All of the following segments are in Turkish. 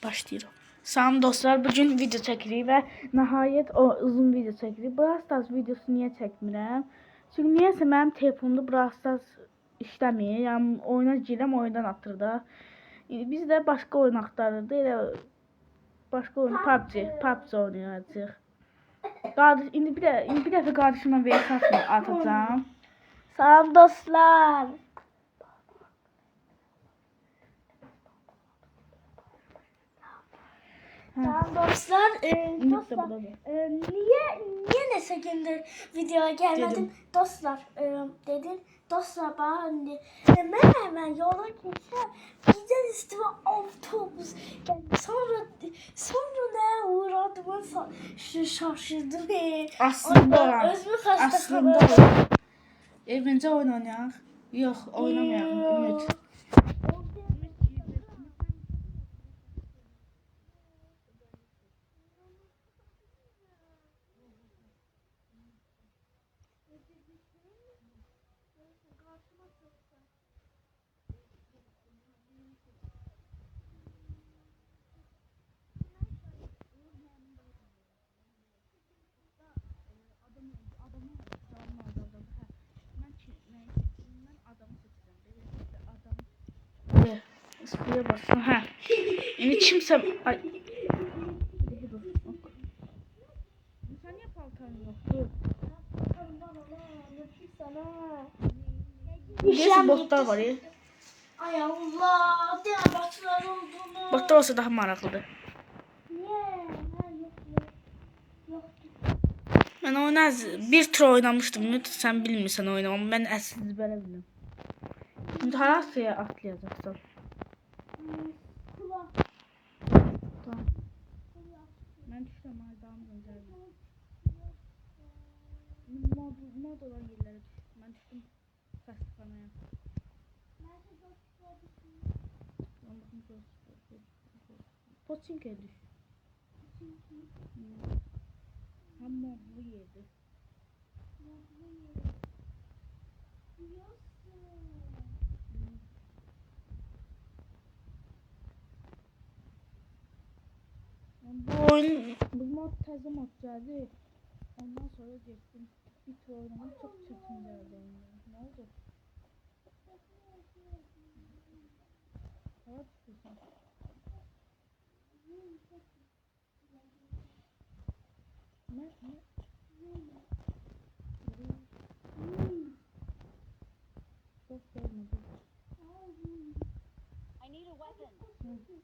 Başlayırıq. Salam dostlar, bugün video çəkirik və nəhayət o uzun video çəkirik. Brawl Stars videosu niyə çəkmirəm? Çünki niyəsə mənim telefonumda Brawl Stars işləmir. Yəni oyuna girəm, oyundan atır da. Biz də başqa oyun axtarırdıq. Elə başqa oyun PUBG oynayacağıq. İndi bir dəfə qardaşıma VS atacağım. Salam dostlar. Salam dostlar. Niye neyse gündür videoya gelmedim? Dedim. Dostlar dedim. Dostlar bana ben hemen yola geçeceğim. Birden üstüme otobüs geldi. Sonra ne uğradığımı şaşırdım. Aslında özümü aslında hasta evimizə oyun oynayaq. Yox, oynamayaq. Ümid. Buraya basın. Ha. Yani kimse ay. Sen niye paltarın yoktu? Neyse botlar var ya. Ay Allah, diğer başlar olduğunu. Botlar olsa daha maraqlıdır. Niye? Ben oyunu bir tur oynamıştım. Sen bilmirsən oynamam. Ben əslində belə bilmirəm. Şimdi harasıya atlayacaqsan? Tamam. Ben düşürəm aydan göndərmə. Mod olan yerlərə düş. Ben düşdüm xəstəxanaya. Poçinkaya düş. Hem modlu yerdir. Bu mod təzə mod gəldi. Ondan sonra getdim. Bir tur oynamaq çox çətin gəldi oyunda. Nə oldu? Hava düşürsən. Ne? Çok sevmedim. I need a weapon. Ben bildim.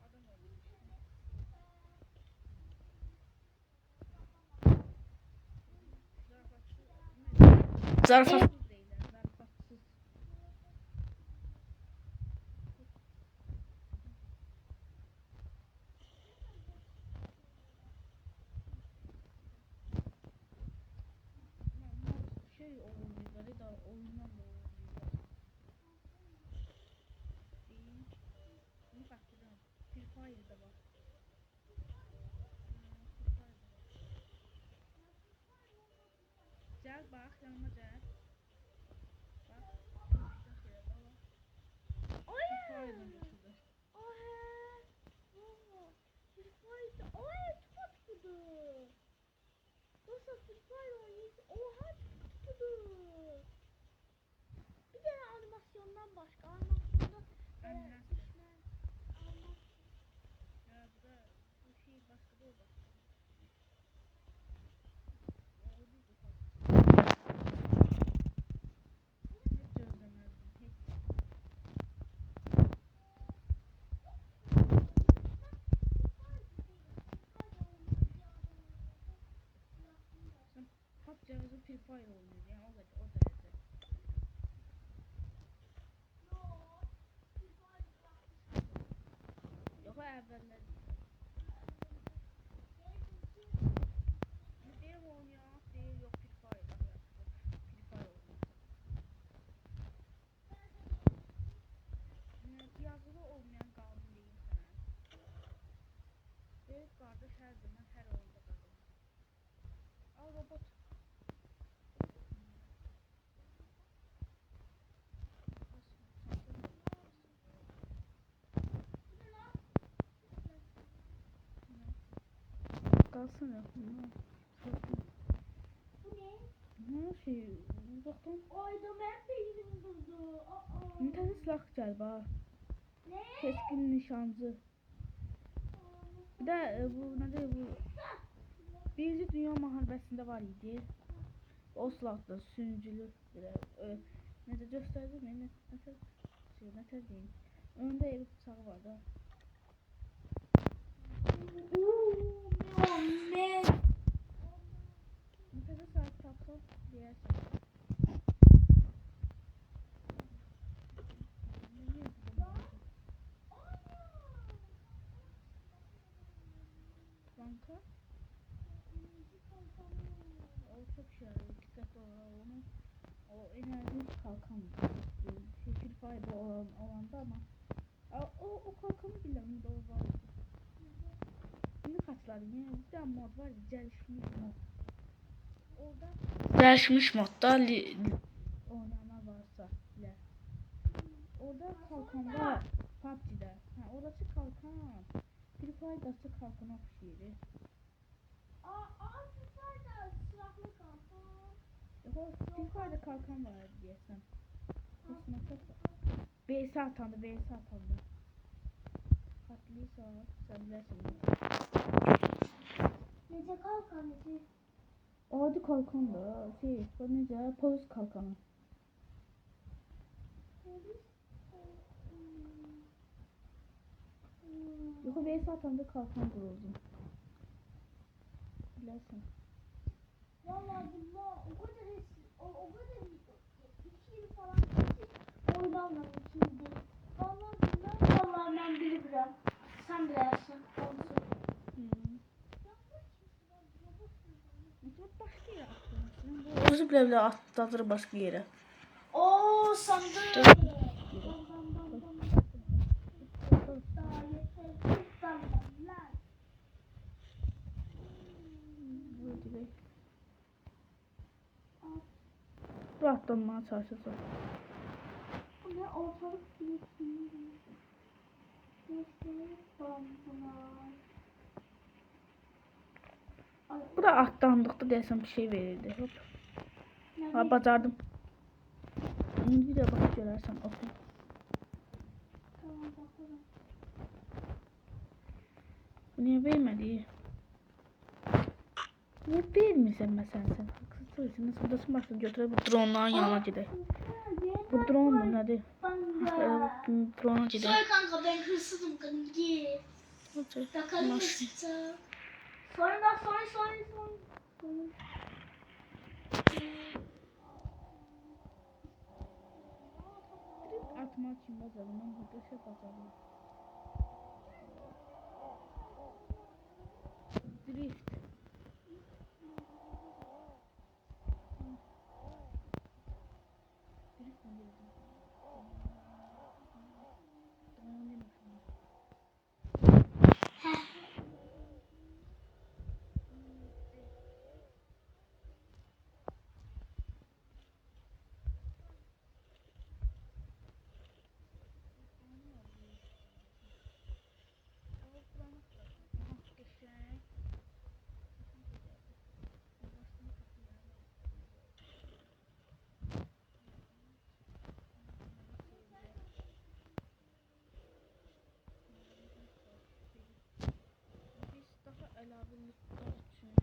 Adam Zarafatsız deyirlər, zarafatsız. Şey oynuyorlar da oyundan da oynuyorlar. Bunu bakıram. Free Fire'da var. Gel bak yanıma gel. Bak. Free Fire'dan götürdü. Bir tane animasyondan başka animasyonda Aynen. düşman Ya bu da bu şey başka da o bak. Hiç gözlemezdim. Hiç. PUBG'ımızın Free Fire oynuyor yani o derece. Yok o evveller. Deyir oynuyor, deyir yok Free Fire. Free Fire oynuyor. Yazılı olmayan qanun deyim sənə. Böyük qardaş hər zaman hər oyunda qazanır. Al robot. Qalsın ya. Bu ne? Ne şey? Uzaktan. Oyda ben beynim durdu. Bir tane silah gəl bax. Ne? Keskin nişancı. Bir de bu nedir bu? Birinci Dünya Müharibəsində var idi. O silahda sürücülü necə göstərdim nə tər deyim. Önündə ev bıçağı var da. Ne? Bir tane saat tapsam deyərsən. Banka. O çok şey dikkatli onu. O enerji kalkan. Free Fire olanda ama. O kalkanı bilmiyorum da o var. Şimdi kaçlarım ya. Bir tane mod var. Gelişmiş mod. Orada gelişmiş modda oynama varsa bile. Orada kalkanda PUBG'de. Ha, oradaki kalkan. Free Fire'daki kalkana oxşayır. Free Fire'da kalkan var diyesem. VS atandı, VS atandı. Katlıysa sen bilersin. Nece kalkan nece? Adi kalkan da şey, bu necə polis kalkanı. Yox, VS atanda kalkan quruldu. Bilərsən. Vallahi billah o kadar o kadar 2 yıl falan geçti. Oynanmadı şimdi. Vallahi billah vallahi ben bilirim. Sen bilirsin. Başqa yerə atdım. Özü bilə atladır başqa yerə. Oo sandım. Bu atlanmaya çalışacağım. Bu ne ortalık bir Bu da atlandıqda deyəsən bir şey verirdi. Hop. Ha, bacardım. İndi də bax görərsən oxu. Tamam bakalım. Bu niyə vermədi? Niyə vermirsən məsələn sən? Haksızsın. Nasıl buradasın başını götürüb bu dronların yanına gedək. Bu drone mu nədir? Drone'a gidelim. Sonra kanka ben hırsızım kanki. Bakalım ne çıkacak. Sonra. kim bacarır? Ben burada şey bacarıyorum. Drift. Drift mi dedim? Tamam demişim. Əlavəliklər üçün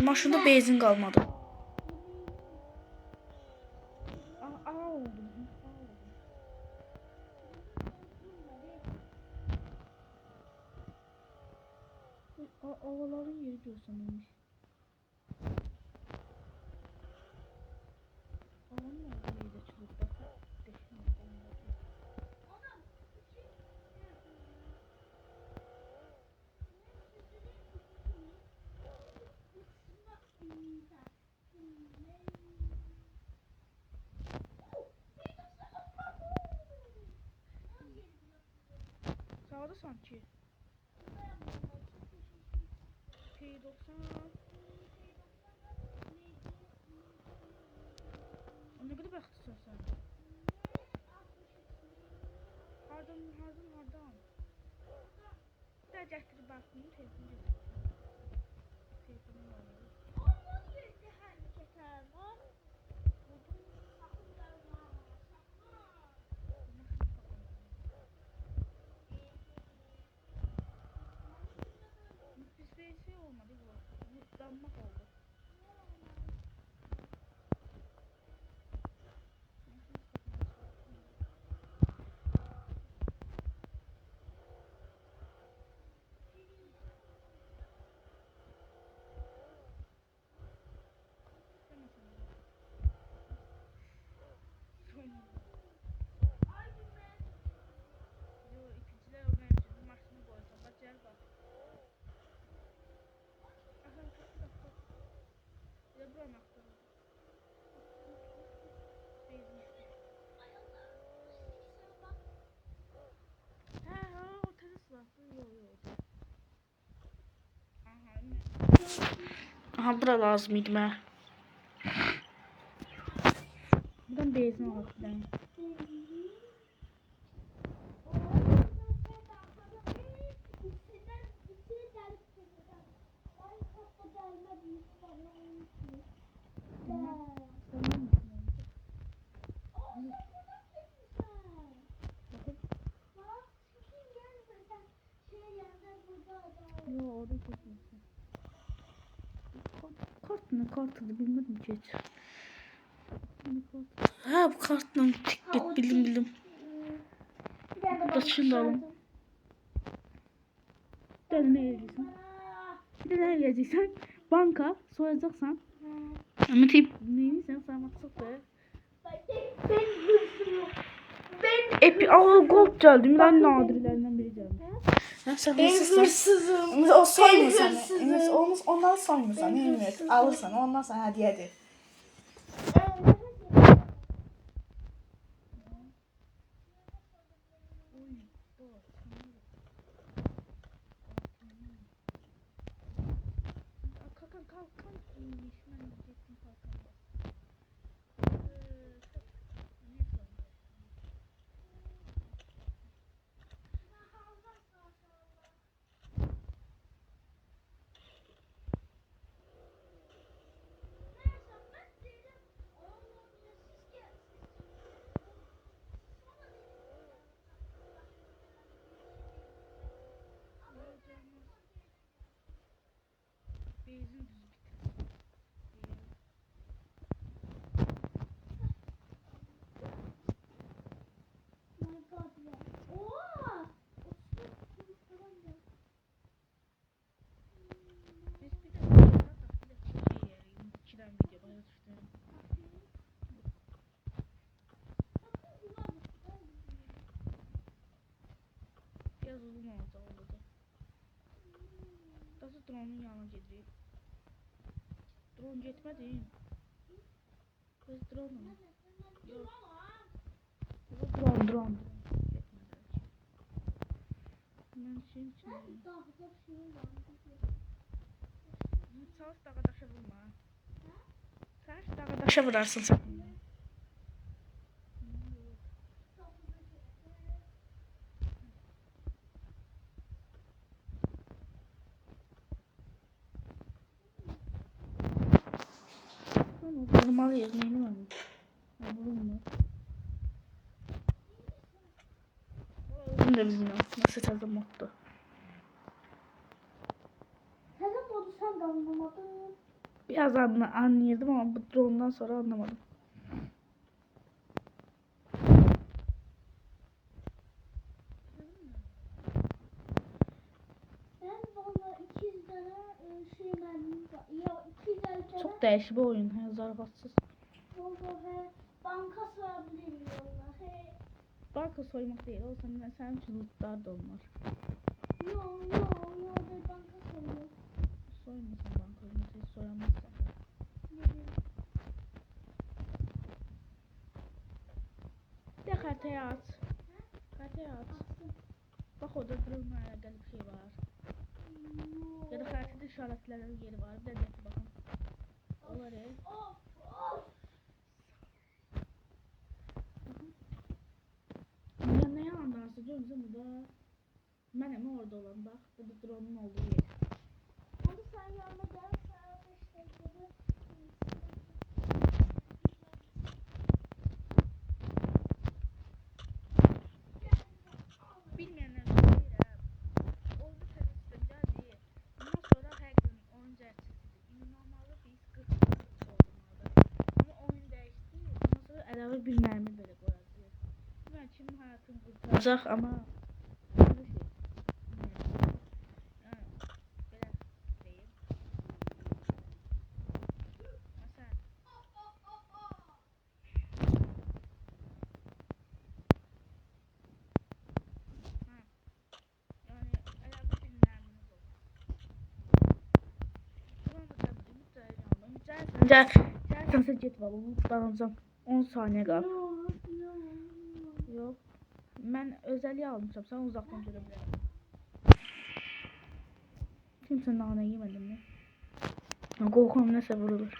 maşında benzin qalmadı. Oldum. Ovaların yeri görsənilmiş. Ovanın yeri də çıxıb baxır. Sağda sanki. P90. Ne kadar baxırsan sən? Hardan? Də gətirib baxdım, telefonu götürdüm. Telefonum var. Pis şey olmadı bu. Yutlanmak oldu. Aha, bura lazım idi mənə. Buradan benzin alaq bir dənə. Yo, orada çekiyorsun. Kartını bilmedim ki hiç. Ha, bu kartla ticket bildim. Kaçını da alın. Bir de ne edeceksin? Banka soyacaksan. Ama tip neyini sen saymak çok da. Gold geldi. Ben nadirlerinden biri geldi. Ben hırsızım. O soymuyor seni. Ondan soymuyor seni. Evet. Alırsan ondan sana hediyedir. benzin düz bitir. My God ya. Oha! Biz bir de şey yarayım. 2'den video bana düştü. Biraz uzun oldu oldu. Nasıl drone'un yanına gidiyor? Drone gitmedi. Kız drone mu? Yok. Drone. Gitmedi. Ben şeyin içindeyim. Çalış dağa daşa vurma. Çalış dağa daşa vurarsın sen. Vurmalıyız neyini var? Vurulmuyor. Ben de bilmiyorum. Nasıl tadı mutlu. Neden bunu sen de anlamadın? Biraz anlayadım ama bu drone'dan sonra anlamadım. Ben valla 200 tane şey mermim var. Ya 250 tane. Çok değişik bir oyun. He, zarbatsız. Valla he. Banka soyabilirim valla. He. Banka soymak değil. O sen çocuklar da onlar. Yo ben banka soyuyorum. Soymasın bankayı. Mesela soyamazsan. Bir de kartaya at. Kartaya at. Bak orada drone'la alakalı bir şey var. Ya da kartada işaretlerin yeri var. Bir de bakın. O var ya. Ya ne anlarsın canım burada. Ben ama orada olan bak. Burada drone'un olduğu yer. Onu sen yanına gel. Sen işte dedi. Bilmeyenler söyleyeyim. Orada tanıştım geldi. Ondan sonra her gün oyuncu açısıydı. Normalde biz 40 olmalı. Ama oyun değişti. Ondan sonra əlavə bir mermi böyle koyardı. Ben şimdi hayatım kurtaracak ama bir şey. Yani böyle değil. Mesela yani əlavə bir mermimiz olur. Bunu da tabii mutlaka Gəlsən get valla unutlanacağım. 10 saniye qal. Yok. Ben özelliği almışım. Sen uzaktan görebilirsin. Kimse nane yemedim mi? Korkuyorum neyse vurulur.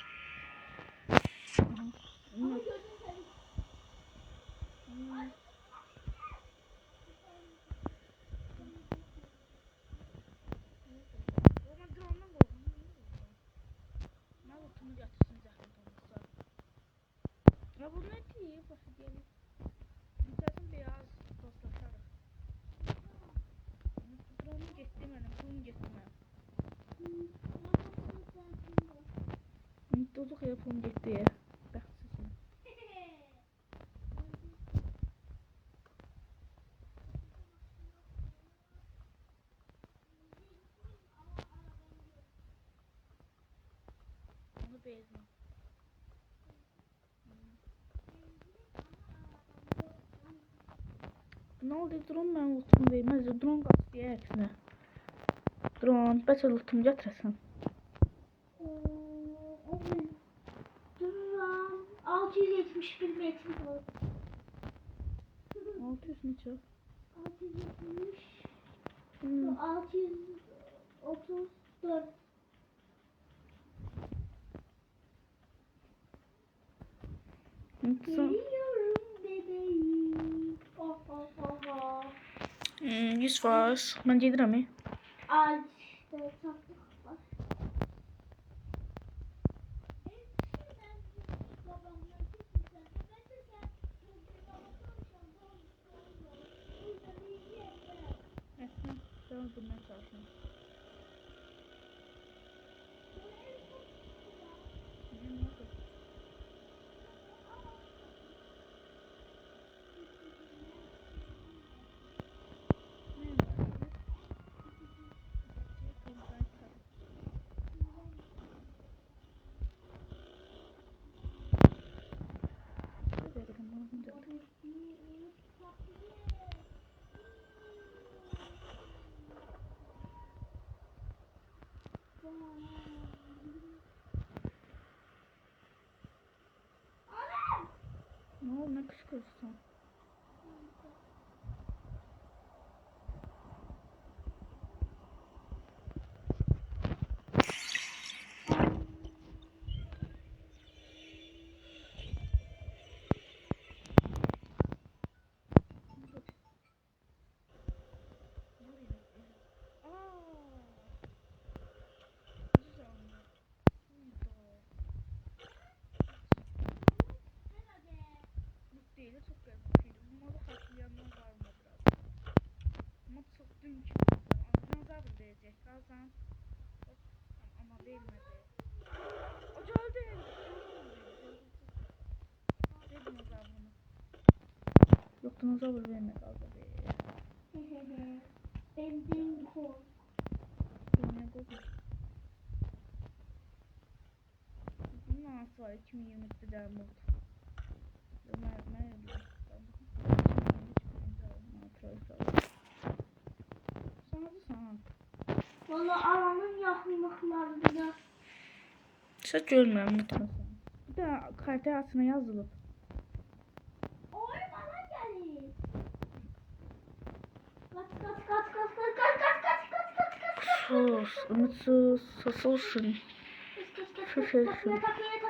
Ya bu ne diye başı gelip Müsaaden beyaz dostlaşarıq. Drone'u getirmədim, pulunu getirmədim. Dozuq ya pulum getdi ya. Bəxtsizim. Onu bezməm. Ne oldu drone ben lootumu vermez. Drone kaçtı ya hepsine. Drone, bəlkə lootumu gətirəsən. Duran 671 metre var. 600 neçə? 670 Hmm. 634. Geliyorum bebeğim. Oh oh oh oh. 100%. Ben gedirəm. Ay işte tatlı var. Ben bulmaya çalışıyorum. kışkırtsan. Değil, çok garip. Umarım hatırlayanlar var mı biraz? Ama çok dünkü dinozavr diyecek. Kazan. Ama vermedi. O gördü. Ver dinozavrını. Yok dinozavr vermedi. Az da Ben dinko. ne koydum? Bunun anası var. 2023'te devam oldu. Valla alanın yakınlıklarında. Hiç görmüyorum lütfen. Bir de kartı altına yazılıp. Oy bana gelin. Kaç. Sus, umutsuz, susulsun. Susulsun. Takviye.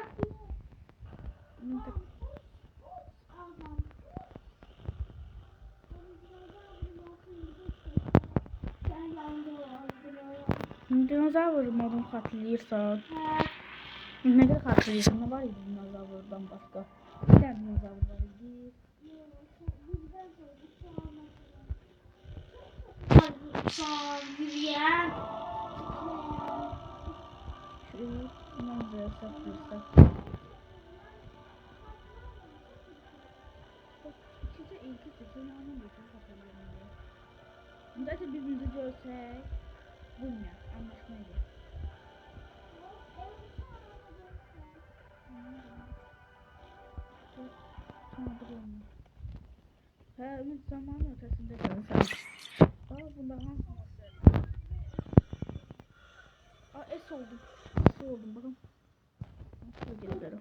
Dinozavr modunu hatırlayırsan. Ne kadar hatırlayırsan ne var ya dinozavrdan başka? Bir tane dinozavr var idi. Yürüyen. Şu manzara saklıyorsak. İkisi ilk seçim anlamıyorsun hatırlamıyor. Zaten birbirimizi görsek bulmuyor, anlaşmaydı. Tamam duruyorum. Ha ümit zamanı ötesinde sen. Bunda hangisi? S oldum. S oldum bakın. Nasıl gelirim?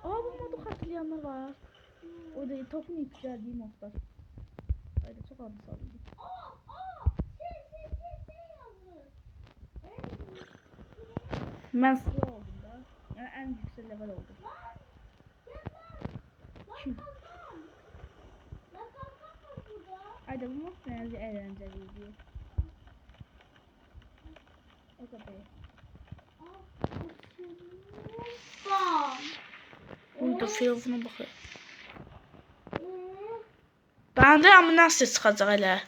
Bu modu hatırlayanlar var. O da topun yükseldiği modlar. Haydi çok adı sarıldı. Ben sıra oldum da. Yani en yüksek level oldum. Kim? Haydi bu mod bence eğlenceliydi. O kadar. Burada filmine bakın. Ben de ama nasıl çıkacak hele?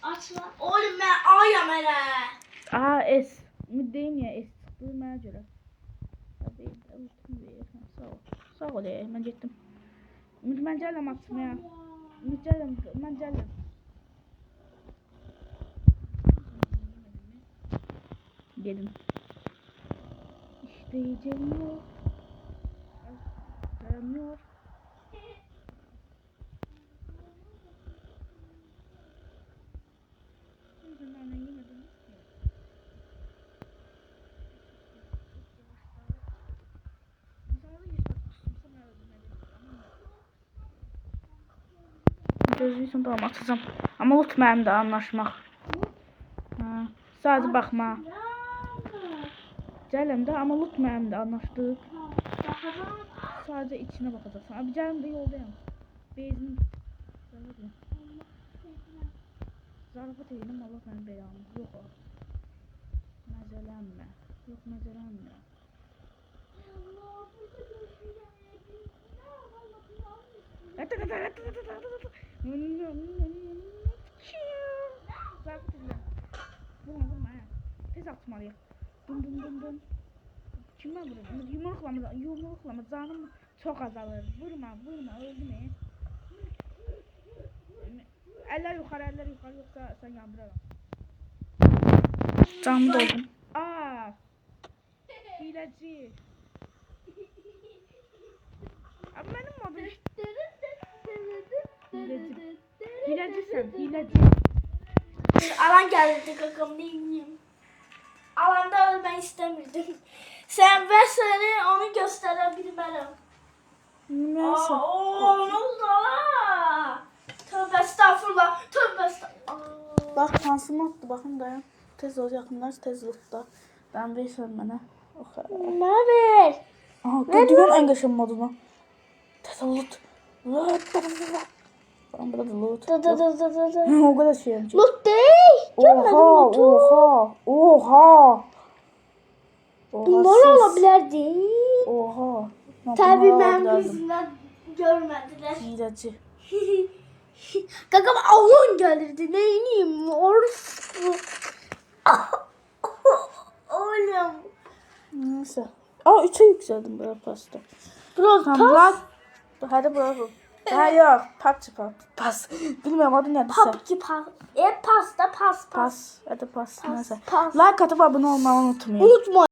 Açma. Oğlum ben ayam hele. S. Müddeyim ya S çıktı mənə görə. Hadi sağ ol. Sağ ol mən getdim. Ümid mən gələm açmaya. Ümid gələm, mən gələm. Gelin. İşte yiyeceğim yok. Dayanmıyor. Gözlüysən tamam atacağım. Ama unutmayayım da anlaşmaq. Ha, sadece bakma. Gələm də amma unutmayayım da anlaşdıq. Sadece içine bakacaksın. Abi canım da yoldayım. Bezin. Zarafat edelim Allah ben belanı. Yok o. Mezelenme. Yok mezelenme. Zarafat edelim. Vurma ya. Tez atmalıyım. Dum. Kimə vurur? Yumruqlama canım çox azalır. Vurma, öldüm. Eller yukarı yoksa sen yandıraram. Canımı doldum. Hileci. Ama benim modım hileci sen, hileci. Alan geldi kakam neyim. Alanda ölmek istemirdim. Sen ve seni onu gösterebilmem. Neyse. Onu da. Tövbe estağfurullah. Tövbe estağfurullah. Bak hansı moddur baxın dayan. Tez ol yaxınlaş tez lootda. Ben versən mənə. Oxa. Ne haber? Aha gördüyün en qəşəng modunu. Tez ol loot. Loot. Ben burada da loot. Dı. O kadar şeyim ki. Loot değil. Görmedim Oha, lootu. oha, oha. Bunlar siz- olabilirdi. Oha. Tabii Bunlar ben olabilirdi. yüzünden görmediler. Hileci. Kakam avun gelirdi. Ne ineyim? Orası. Oğlum. Neyse. Aa 3'e yükseldim böyle pasta. Biraz Tamam pas. lan. Hadi bırak. Ha yok. PUBG pas. Bilmiyorum adı nedir? PUBG pas. Pasta pas. Pas. Hadi pas. Neyse. Pas. Like atıp abone olmayı unutmayın. Unutma.